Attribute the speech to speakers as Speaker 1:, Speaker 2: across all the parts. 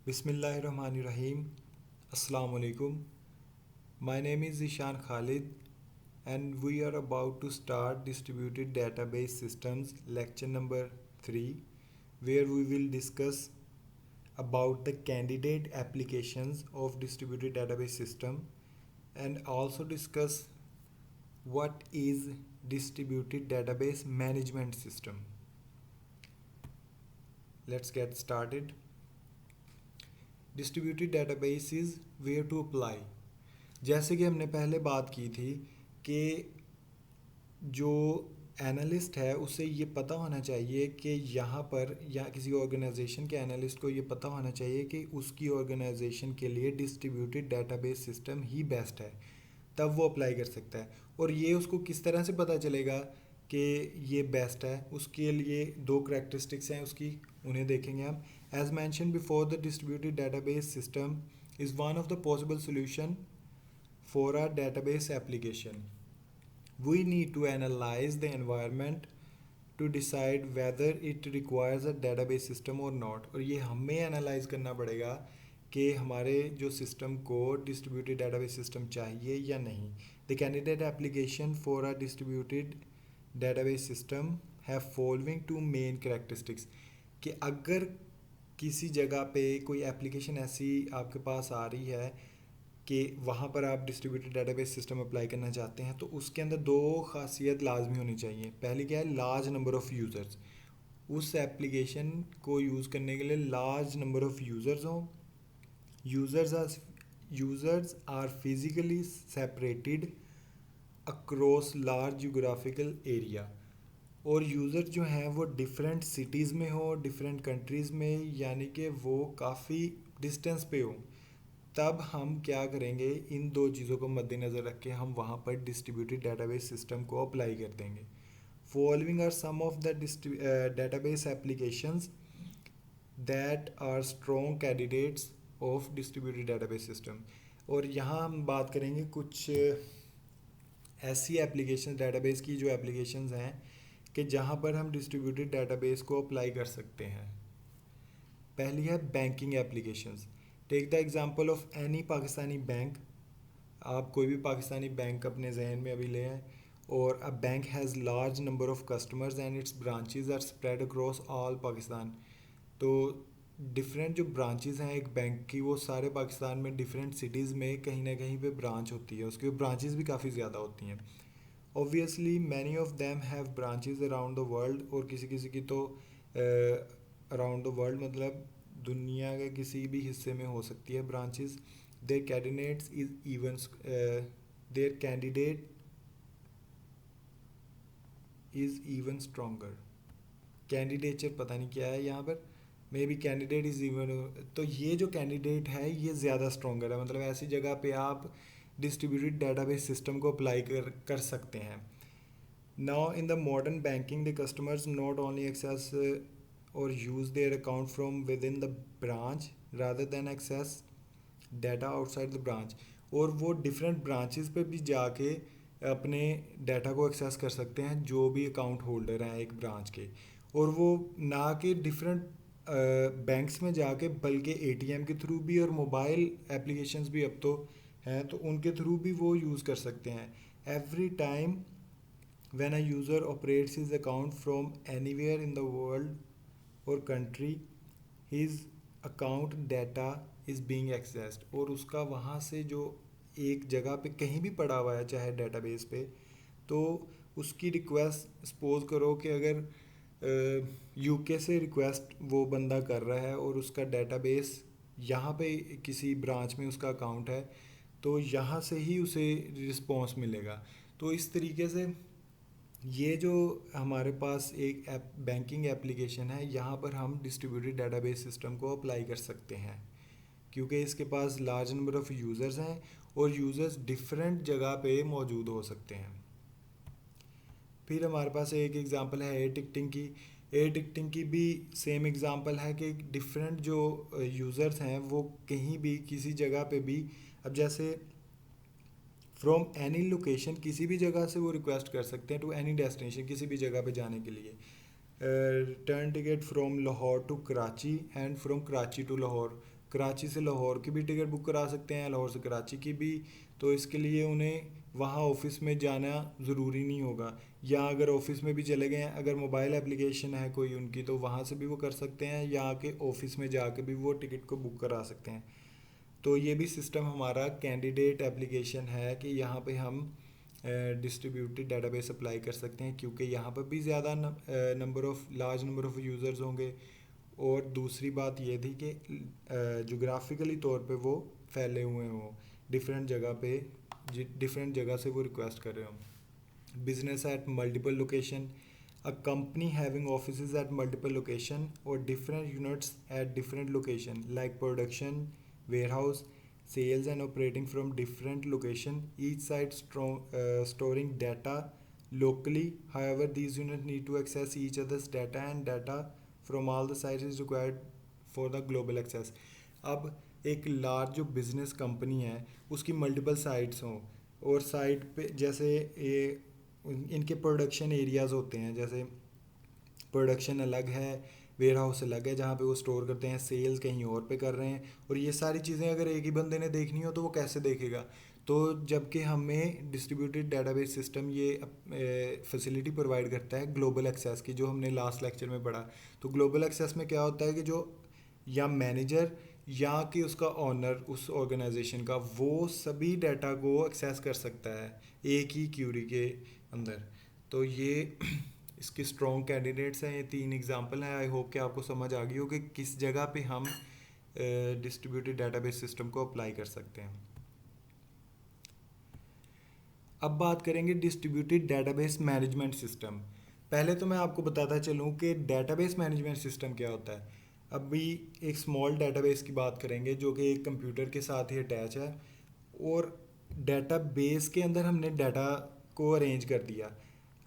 Speaker 1: Bismillahirrahmanirrahim. Assalamu alaikum. My name is Zishan Khalid and we are about to start Distributed Database Systems lecture number 3, where we will discuss about the candidate applications of distributed database system and also discuss what is distributed database management system. Let's get started. Distributed databases where to apply. जैसे कि हमने पहले बात की थी कि जो analyst है उसे ये पता होना चाहिए कि यहाँ पर या किसी ऑर्गेनाइजेशन के एनालिस्ट को ये पता होना चाहिए कि उसकी ऑर्गेनाइजेशन के लिए डिस्ट्रीब्यूटेड डेटाबेस सिस्टम ही बेस्ट है, तब वो अप्लाई कर सकता है। और ये उसको किस तरह से पता चलेगा कि ये बेस्ट है, उसके लिए दो करैक्टरिस्टिक्स हैं उसकी, उन्हें देखेंगे हम। As mentioned before, the distributed database system is one of the possible solution for a database application. We need to analyze the environment to decide whether it requires a database system or not. और ये हमें analyse करना पड़ेगा कि हमारे जो system को distributed database system चाहिए या नहीं। The candidate application for a distributed database system have following two main characteristics. कि अगर किसी जगह पे कोई एप्लीकेशन ऐसी आपके पास आ रही है कि वहाँ पर आप डिस्ट्रीब्यूटेड डेटाबेस सिस्टम अप्लाई करना चाहते हैं, तो उसके अंदर दो खासियत लाजमी होनी चाहिए। पहली क्या है, लार्ज नंबर ऑफ़ यूज़र्स। उस एप्लीकेशन को यूज़ करने के लिए लार्ज नंबर ऑफ़ यूज़र्स हों। Users are physically separated across large geographical area. और यूज़र जो हैं वो डिफरेंट सिटीज़ में हो, डिफरेंट कंट्रीज़ में, यानी कि वो काफ़ी डिस्टेंस पे हो। तब हम क्या करेंगे, इन दो चीज़ों को मद्देनज़र रख के हम वहाँ पर डिस्ट्रीब्यूटेड डेटाबेस सिस्टम को अप्लाई कर देंगे। Following are some of the database applications that are strong candidates of distributed database system. और यहाँ हम बात करेंगे कुछ ऐसी एप्लीकेशन डेटाबेस की जो एप्लीकेशंस हैं कि जहाँ पर हम डिस्ट्रीब्यूटेड डेटाबेस को अप्लाई कर सकते हैं। पहली है banking applications. Take the example of any Pakistani bank. आप कोई भी पाकिस्तानी बैंक अपने जहन में अभी ले आए, और a bank has large number of customers and its branches are spread across all Pakistan. तो डिफरेंट जो ब्रांचेस हैं एक बैंक की, वो सारे पाकिस्तान में डिफरेंट सिटीज़ में कहीं ना कहीं पे ब्रांच होती है, उसकी ब्रांचेस भी काफ़ी ज़्यादा होती हैं। Obviously many of them have branches around the world. और किसी किसी की तो अराउंड द वर्ल्ड मतलब दुनिया के किसी भी हिस्से में हो सकती है branches. There candidates is even there candidate is even stronger. Candidature पता नहीं क्या है यहाँ पर, may be candidate is even. तो ये जो कैंडिडेट है ये ज़्यादा स्ट्रोंगर है, मतलब ऐसी जगह पे आप डिस्ट्रीब्यूटेड डेटाबेस सिस्टम को अप्लाई कर सकते हैं। Now in the modern banking the customers not only access और use their account from within the branch rather than access data outside the branch. और वो डिफरेंट ब्रांचेस पे भी जाके अपने डाटा को एक्सेस कर सकते हैं जो भी अकाउंट होल्डर हैं एक ब्रांच के। और वो ना कि डिफरेंट बैंक्स में जाके, बल्कि एटीएम के थ्रू भी और मोबाइल एप्लीकेशंस भी अब तो हैं, तो उनके थ्रू भी वो यूज़ कर सकते हैं। Every time when a user operates his account from anywhere in the world और country, his account data is being accessed. और उसका वहाँ से जो एक जगह पे कहीं भी पड़ा हुआ है चाहे डेटाबेस पे, तो उसकी रिक्वेस्ट सपोज करो कि अगर यूके से रिक्वेस्ट वो बंदा कर रहा है और उसका डेटाबेस यहाँ पे किसी ब्रांच में उसका अकाउंट है, तो यहाँ से ही उसे रिस्पॉन्स मिलेगा। तो इस तरीके से ये जो हमारे पास एक बैंकिंग एप्लीकेशन है, यहाँ पर हम डिस्ट्रीब्यूटेड डेटाबेस सिस्टम को अप्लाई कर सकते हैं, क्योंकि इसके पास लार्ज नंबर ऑफ़ यूज़र्स हैं और यूज़र्स डिफरेंट जगह पे मौजूद हो सकते हैं। फिर हमारे पास एक एग्ज़ाम्पल है एयर टिकटिंग की। एयर टिकटिंग की भी सेम एग्ज़ाम्पल है कि डिफरेंट जो यूज़र्स हैं वो कहीं भी किसी जगह पे भी, अब जैसे फ्रॉम एनी लोकेशन, किसी भी जगह से वो रिक्वेस्ट कर सकते हैं टू एनी डेस्टिनेशन, किसी भी जगह पे जाने के लिए। Return ticket from Lahore to Karachi and from Karachi to Lahore. Karachi से लाहौर की भी टिकट बुक करा सकते हैं, लाहौर से कराची की भी। तो इसके लिए उन्हें वहाँ ऑफिस में जाना ज़रूरी नहीं होगा, या अगर ऑफिस में भी चले गए हैं, अगर मोबाइल एप्लीकेशन है कोई उनकी, तो वहाँ से भी वो कर सकते हैं, या आके ऑफिस में जाके भी वो टिकट को बुक करा सकते हैं। तो ये भी सिस्टम हमारा कैंडिडेट एप्लीकेशन है कि यहाँ पे हम डिस्ट्रीब्यूटेड डेटाबेस अप्लाई कर सकते हैं, क्योंकि यहाँ पर भी ज़्यादा लार्ज नंबर ऑफ़ यूज़र्स होंगे। और दूसरी बात ये थी कि जोग्राफिकली तौर पे वो फैले हुए हों डिफरेंट जगह पे, डिफरेंट जगह से वो रिक्वेस्ट कर रहे हों। Business at multiple location, a company having offices at multiple location or different units at different location like production, warehouse, sales and operating from different location, each site storing data locally. However, these units need to access each other's data, and data from all the sites is required for the global access. अब एक large जो business company है उसकी multiple sites हों, और site पे जैसे ये इनके प्रोडक्शन एरियाज़ होते हैं, जैसे प्रोडक्शन अलग है, वेयर हाउस अलग है जहाँ पे वो स्टोर करते हैं, सेल्स कहीं और पे कर रहे हैं, और ये सारी चीज़ें अगर एक ही बंदे ने देखनी हो तो वो कैसे देखेगा। तो जबकि हमें डिस्ट्रीब्यूटेड डेटाबेस सिस्टम ये फैसिलिटी प्रोवाइड करता है ग्लोबल एक्सेस की, जो हमने लास्ट लेक्चर में पढ़ा। तो ग्लोबल एक्सेस में क्या होता है कि जो या मैनेजर या कि उसका ऑनर उस ऑर्गेनाइजेशन का, वो सभी डाटा को एक्सेस कर सकता है एक ही क्यूरी के अंदर। तो ये इसके स्ट्रॉन्ग कैंडिडेट्स हैं, ये 3 एग्जांपल हैं। आई होप कि आपको समझ आ गई हो कि किस जगह पे हम डिस्ट्रीब्यूटेड डेटाबेस सिस्टम को अप्लाई कर सकते हैं। अब बात करेंगे डिस्ट्रीब्यूटेड डेटाबेस मैनेजमेंट सिस्टम। पहले तो मैं आपको बताता चलूँ कि डेटाबेस मैनेजमेंट सिस्टम क्या होता है। अभी एक स्मॉल डेटाबेस की बात करेंगे जो कि एक कंप्यूटर के साथ ही अटैच है, और डेटाबेस के अंदर हमने डाटा को अरेंज कर दिया।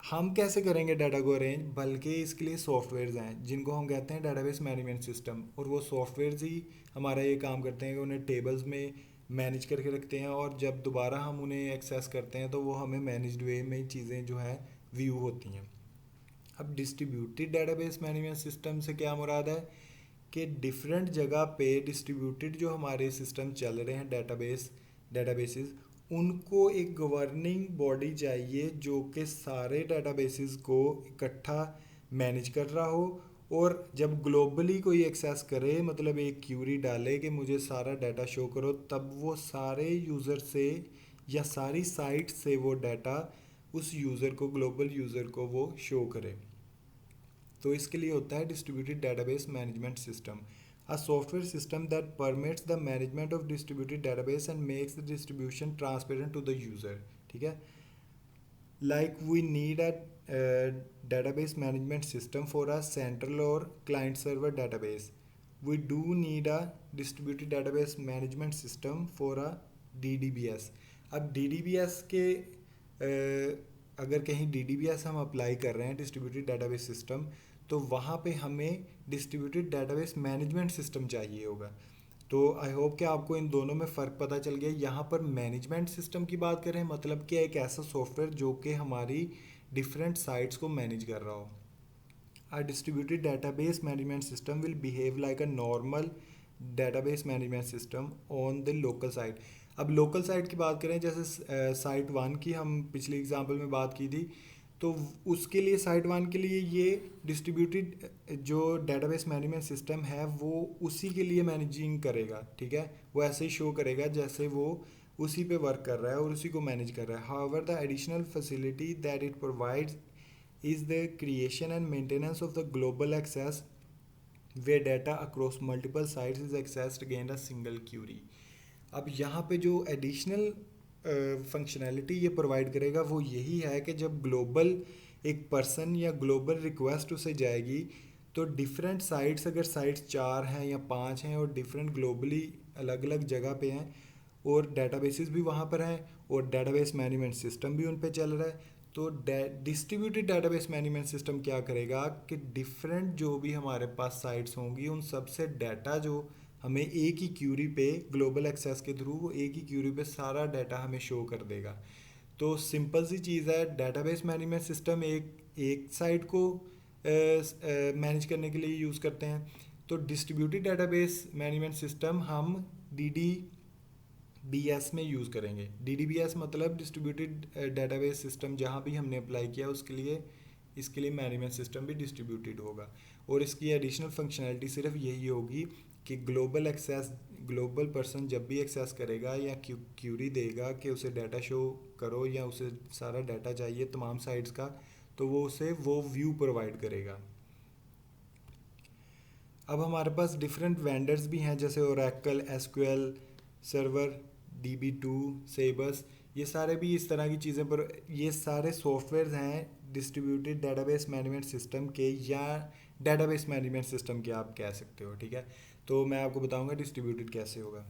Speaker 1: हम कैसे करेंगे डाटा को अरेंज, बल्कि इसके लिए सॉफ्टवेयर्स हैं जिनको हम कहते हैं डेटाबेस मैनेजमेंट सिस्टम, और वो सॉफ्टवेयर्स ही हमारा ये काम करते हैं कि उन्हें टेबल्स में मैनेज करके रखते हैं, और जब दोबारा हम उन्हें एक्सेस करते हैं तो वो हमें मैनेज्ड वे में चीज़ें जो है व्यू होती हैं। अब डिस्ट्रीब्यूटेड डेटाबेस मैनेजमेंट सिस्टम से क्या मुराद है कि डिफरेंट जगह पे डिस्ट्रीब्यूटेड जो हमारे सिस्टम चल रहे हैं डेटाबेसेस, उनको एक गवर्निंग बॉडी चाहिए जो कि सारे डेटाबेसेस को इकट्ठा मैनेज कर रहा हो, और जब ग्लोबली कोई एक्सेस करे, मतलब एक क्यूरी डाले कि मुझे सारा डाटा शो करो, तब वो सारे यूज़र से या सारी साइट से वो डाटा उस यूज़र को, ग्लोबल यूज़र को वो शो करे। तो इसके लिए होता है distributed database management system, a software system that permits the management of distributed database and makes the distribution transparent to the user. ठीक है, like we need a database management system for a central or client server database, we do need a distributed database management system for a DDBS। अब DDBS के अगर कहीं DDBS हम apply कर रहे हैं डिस्ट्रीब्यूटेड डेटाबेस सिस्टम, तो वहाँ पे हमें डिस्ट्रीब्यूटेड डेटाबेस मैनेजमेंट सिस्टम चाहिए होगा। तो आई होप कि आपको इन दोनों में फ़र्क पता चल गया। यहाँ पर मैनेजमेंट सिस्टम की बात करें, मतलब कि एक ऐसा सॉफ्टवेयर जो कि हमारी डिफरेंट साइट्स को मैनेज कर रहा हो। A distributed database management system will behave like a normal database management system on the local site। अब लोकल साइट की बात करें, जैसे साइट 1 की हम पिछले एग्जांपल में बात की थी, तो उसके लिए साइट 1 के लिए ये डिस्ट्रीब्यूटेड जो डेटाबेस मैनेजमेंट सिस्टम है वो उसी के लिए मैनेजिंग करेगा। ठीक है, वो ऐसे ही शो करेगा जैसे वो उसी पे वर्क कर रहा है और उसी को मैनेज कर रहा है। However the additional facility that it provides is the creation and maintenance of the global access where data across multiple sites is accessed against a single query। अब यहाँ पे जो एडिशनल फंक्शनैलिटी ये प्रोवाइड करेगा वो यही है कि जब ग्लोबल एक पर्सन या ग्लोबल रिक्वेस्ट उसे जाएगी, तो डिफरेंट साइट्स, अगर साइट्स 4 हैं या 5 हैं और डिफरेंट ग्लोबली अलग अलग जगह पे हैं, और डेटाबेसेस भी वहाँ पर हैं और डेटाबेस मैनेजमेंट सिस्टम भी उन पे चल रहा है, तो डिस्ट्रीब्यूटेड डेटाबेस मैनेजमेंट सिस्टम क्या करेगा कि डिफरेंट जो भी हमारे पास साइट्स होंगी उन सब से डाटा जो हमें एक ही क्यूरी पे ग्लोबल एक्सेस के थ्रू, वो एक ही क्यूरी पे सारा डाटा हमें शो कर देगा। तो सिंपल सी चीज़ है, डेटाबेस मैनेजमेंट सिस्टम एक साइट को मैनेज करने के लिए यूज़ करते हैं, तो डिस्ट्रीब्यूटेड डेटाबेस मैनेजमेंट सिस्टम हम DDBS में यूज़ करेंगे। DDBS मतलब डिस्ट्रीब्यूटेड डेटाबेस सिस्टम, जहाँ भी हमने अप्लाई किया उसके लिए इसके लिए मैनेजमेंट सिस्टम भी डिस्ट्रीब्यूटेड होगा। और इसकी एडिशनल फंक्शनैलिटी सिर्फ यही होगी कि ग्लोबल पर्सन जब भी एक्सेस करेगा या क्यूरी देगा कि उसे डाटा शो करो या उसे सारा डाटा चाहिए तमाम साइट्स का, तो वो उसे वो व्यू प्रोवाइड करेगा। अब हमारे पास डिफरेंट वेंडर्स भी हैं, जैसे ओरेकल, एसक्यूएल सर्वर, DB2, सेबस, ये सारे भी इस तरह की चीज़ें पर ये सारे सॉफ्टवेयर हैं डिस्ट्रीब्यूटेड डेटाबेस मैनेजमेंट सिस्टम के या डेटाबेस मैनेजमेंट सिस्टम के, आप कह सकते हो। ठीक है, तो मैं आपको बताऊंगा डिस्ट्रीब्यूटेड कैसे होगा।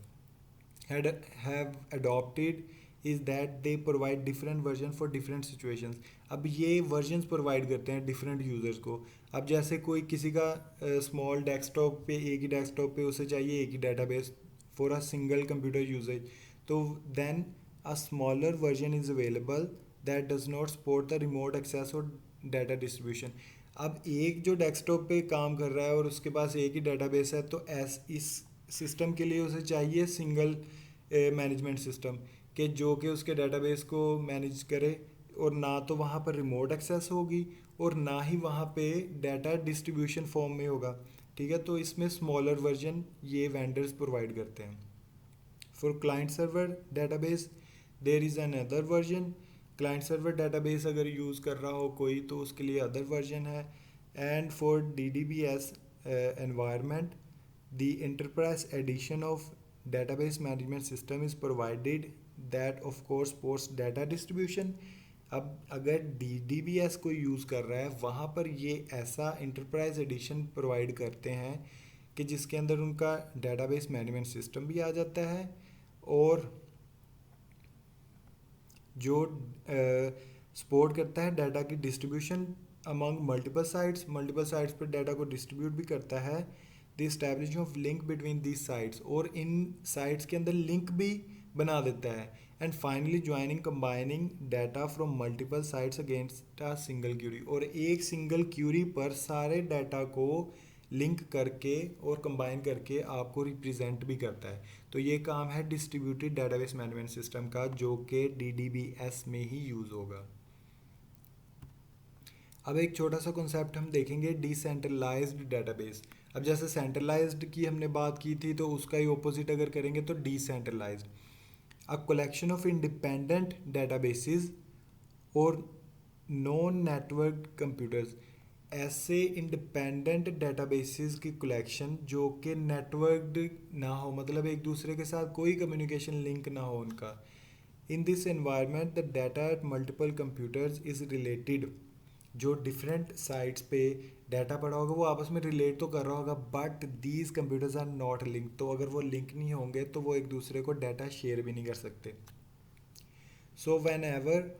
Speaker 1: Have adopted is that they provide different version for different situations. अब ये वर्जन्स प्रोवाइड करते हैं डिफरेंट यूज़र्स को। अब जैसे कोई किसी का स्मॉल डेस्कटॉप पे, एक ही डेस्कटॉप पे उसे चाहिए एक ही database for a single computer uses, तो then a smaller version is available that does not support the remote access और डाटा डिस्ट्रीब्यूशन। अब एक जो डेस्कटॉप पे काम कर रहा है और उसके पास एक ही डेटाबेस है, तो इस सिस्टम के लिए उसे चाहिए सिंगल मैनेजमेंट सिस्टम कि जो कि उसके डेटाबेस को मैनेज करे, और ना तो वहाँ पर रिमोट एक्सेस होगी और ना ही वहाँ पे डाटा डिस्ट्रीब्यूशन फॉर्म में होगा। ठीक है, तो इसमें स्मॉलर वर्जन ये वेंडर्स प्रोवाइड करते हैं। For client server database there is an other version. Client server database अगर यूज़ कर रहा हो कोई तो उसके लिए अदर वर्जन है। And for DDBS environment the enterprise edition of database management system is provided that of course supports data distribution। अब अगर DDBS को यूज़ कर रहा है वहाँ पर ये ऐसा इंटरप्राइज एडिशन प्रोवाइड करते हैं कि जिसके अंदर उनका डेटाबेस मैनेजमेंट सिस्टम भी आ जाता है, और जो सपोर्ट करता है डाटा की डिस्ट्रीब्यूशन अमंग मल्टीपल साइट्स पर डाटा को डिस्ट्रीब्यूट भी करता है। The establishing of link between this sites, और इन साइट्स के अंदर लिंक भी बना देता है। And finally joining combining data from multiple sites against a single query, और एक सिंगल क्यूरी पर सारे डाटा को लिंक करके और कंबाइन करके आपको रिप्रेजेंट भी करता है। तो ये काम है डिस्ट्रीब्यूटेड डेटाबेस मैनेजमेंट सिस्टम का, जो कि DDBS में ही यूज़ होगा। अब एक छोटा सा कॉन्सेप्ट हम देखेंगे, डिसेंट्रलाइज्ड डेटाबेस। अब जैसे सेंट्रलाइज्ड की हमने बात की थी, तो उसका ही ऑपोजिट अगर करेंगे तो decentralised. A collection of independent databases और नॉन नेटवर्क कंप्यूटर्स, ऐसे इंडिपेंडेंट डेटाबेसेस की कलेक्शन जो कि नेटवर्कड ना हो, मतलब एक दूसरे के साथ कोई कम्युनिकेशन लिंक ना हो उनका। In this environment the data at multiple computers is related. जो डिफरेंट साइट्स पे डाटा पड़ा होगा वो आपस में रिलेट तो कर रहा होगा, but these computers are not link. तो अगर वो लिंक नहीं होंगे तो वो एक दूसरे को डाटा शेयर भी नहीं कर सकते। So when ever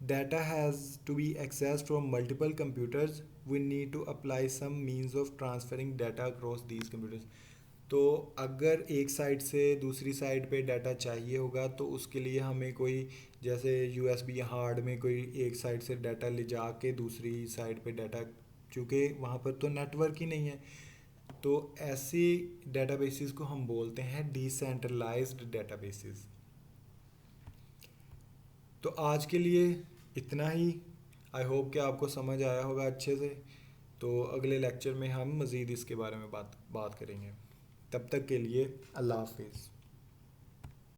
Speaker 1: data has to be accessed from multiple computers, we need to apply some means of transferring data across these computers। तो अगर एक साइड से दूसरी साइड पे डाटा चाहिए होगा तो उसके लिए हमें कोई, जैसे USB हार्ड में कोई एक साइड से डाटा ले जा के दूसरी साइड पे डाटा, चूँकि वहाँ पर तो नेटवर्क ही नहीं है, तो ऐसी डेटाबेसेस को हम बोलते हैं डिसेंट्रलाइज्ड डेटाबेसेस। तो आज के लिए इतना ही। आई होप कि आपको समझ आया होगा अच्छे से। तो अगले लेक्चर में हम मज़ीद इसके बारे में बात करेंगे। तब तक के लिए अल्लाह हाफिज़।